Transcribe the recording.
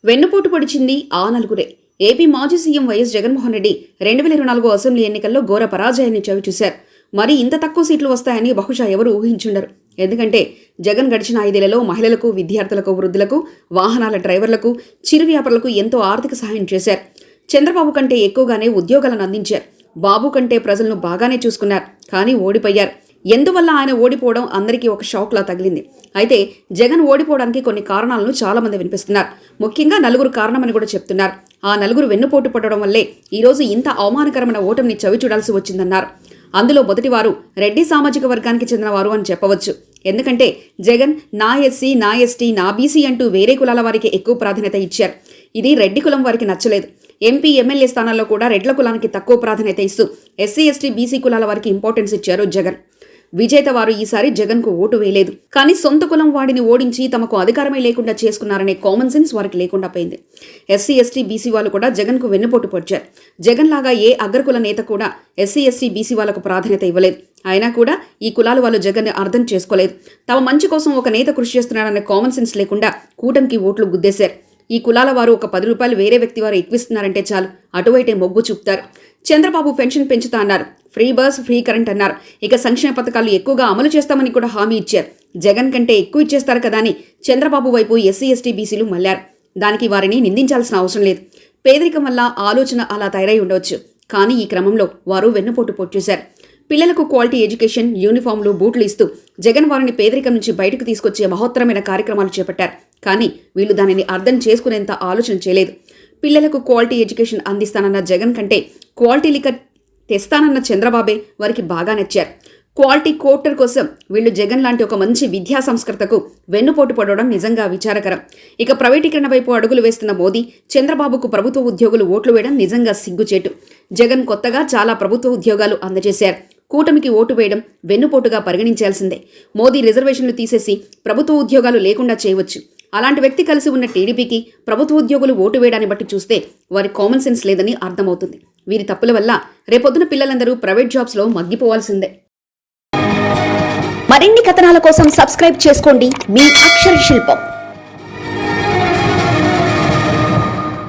వెన్నుపోటు పొడిచింది ఆ నలుగురే. ఏపీ మాజీ CM YS Jaganmohan Reddy 2024 assembly ఎన్నికల్లో ఘోర పరాజయాన్ని చవిచూశారు. మరి ఇంత తక్కువ సీట్లు వస్తాయని బహుశా ఎవరు ఊహించుండరు. ఎందుకంటే జగన్ గడిచిన 5 ఏళ్లలో మహిళలకు, విద్యార్థులకు, వృద్ధులకు, వాహనాల డ్రైవర్లకు, చిరు వ్యాపారులకు ఎంతో ఆర్థిక సహాయం చేశారు. చంద్రబాబు కంటే ఎక్కువగానే ఉద్యోగాలను అందించారు. బాబు కంటే ప్రజలను బాగానే చూసుకున్నారు. కానీ ఓడిపోయారు. ఎందువల్ల ఆయన ఓడిపోవడం అందరికీ ఒక షాక్లా తగిలింది. అయితే జగన్ ఓడిపోవడానికి కొన్ని కారణాలను చాలామంది వినిపిస్తున్నారు. ముఖ్యంగా నలుగురు కారణమని కూడా చెప్తున్నారు. ఆ నలుగురు వెన్నుపోటు పడడం వల్లే ఈరోజు ఇంత అవమానకరమైన ఓటమిని చవి చూడాల్సి వచ్చిందన్నారు. అందులో మొదటివారు రెడ్డి సామాజిక వర్గానికి చెందినవారు అని చెప్పవచ్చు. ఎందుకంటే జగన్ నా ఎస్సీ, నా ఎస్టీ, నా బీసీ అంటూ వేరే కులాల వారికి ఎక్కువ ప్రాధాన్యత ఇచ్చారు. ఇది రెడ్డి కులం వారికి నచ్చలేదు. ఎంపీ, ఎమ్మెల్యే స్థానాల్లో కూడా రెడ్ల కులానికి తక్కువ ప్రాధాన్యత ఇస్తూ ఎస్సీ, ఎస్టీ, బీసీ కులాల వారికి ఇంపార్టెన్స్ ఇచ్చారు జగన్. విజేత వారు ఈసారి జగన్కు ఓటు వేయలేదు. కానీ సొంత కులం వాడిని ఓడించి తమకు అధికారమే లేకుండా చేసుకున్నారనే కామన్ సెన్స్ వారికి లేకుండా పోయింది. ఎస్సీ, ఎస్టీ, బీసీ వాళ్ళు కూడా జగన్కు వెన్నుపోటు పొడిచారు. జగన్ లాగా ఏ అగ్రకుల నేత కూడా ఎస్సీ, ఎస్టీ, బీసీ వాళ్లకు ప్రాధాన్యత ఇవ్వలేదు. అయినా కూడా ఈ కులాల వాళ్ళు జగన్ని అర్థం చేసుకోలేదు. తమ మంచి కోసం ఒక నేత కృషి చేస్తున్నారనే కామన్ సెన్స్ లేకుండా కూటమికి ఓట్లు గుద్దేశారు. ఈ కులాల వారు ఒక 10 రూపాయలు వేరే వ్యక్తి వారు ఎక్కువిస్తున్నారంటే చాలు అటువైతే మొగ్గు చూపుతారు. చంద్రబాబు పెన్షన్ పెంచుతా అన్నారు. ఫ్రీ బస్, ఫ్రీ కరెంట్ అన్నారు. ఇక సంక్షేమ పథకాలు ఎక్కువగా అమలు చేస్తామని కూడా హామీ ఇచ్చారు. జగన్ కంటే ఎక్కువ ఇచ్చేస్తారు కదా అని చంద్రబాబు వైపు ఎస్సీ, ఎస్టీ, బీసీలు మళ్లారు. దానికి వారిని నిందించాల్సిన అవసరం లేదు. పేదరికం వల్ల ఆలోచన అలా తయారై ఉండవచ్చు. కానీ ఈ క్రమంలో వారు వెన్నుపోటు పొడిచేశారు. పిల్లలకు క్వాలిటీ ఎడ్యుకేషన్, యూనిఫామ్లు, బూట్లు ఇస్తూ జగన్ వారిని పేదరికం నుంచి బయటకు తీసుకొచ్చే మహోత్తరమైన కార్యక్రమాలు చేపట్టారు. కానీ వీళ్ళు దానిని అర్థం చేసుకునేంత ఆలోచన చేయలేదు. పిల్లలకు క్వాలిటీ ఎడ్యుకేషన్ అందిస్తానన్న జగన్ కంటే క్వాలిటీ లిక్కర్ తెస్తానన్న చంద్రబాబే వారికి బాగా నచ్చారు. క్వాలిటీ కోటర్ కోసం వీళ్ళు జగన్ లాంటి ఒక మంచి విద్యా సంస్కృతకు వెన్నుపోటు పడడం నిజంగా విచారకరం. ఇక ప్రైవేటీకరణ వైపు అడుగులు వేస్తున్న మోదీ, చంద్రబాబుకు ప్రభుత్వ ఉద్యోగులు ఓట్లు వేయడం నిజంగా సిగ్గుచేటు. జగన్ కొత్తగా చాలా ప్రభుత్వ ఉద్యోగాలు అందజేశారు. కూటమికి ఓటు వేయడం వెన్నుపోటుగా పరిగణించాల్సిందే. మోదీ రిజర్వేషన్లు తీసేసి ప్రభుత్వ ఉద్యోగాలు లేకుండా చేయవచ్చు. అలాంటి వ్యక్తి కలిసి ఉన్న టీడీపీకి ప్రభుత్వ ఉద్యోగులు ఓటు వేయడాన్ని బట్టి చూస్తే వారి కామన్ సెన్స్ లేదని అర్థమవుతుంది. వీరి తప్పుల వల్ల రేపొద్దున పిల్లలందరూ ప్రైవేట్ జాబ్స్లో మగ్గిపోవాల్సిందే. మరిన్ని కథనాల కోసం సబ్స్క్రైబ్ చేసుకోండి మీ అక్షర శిల్పం.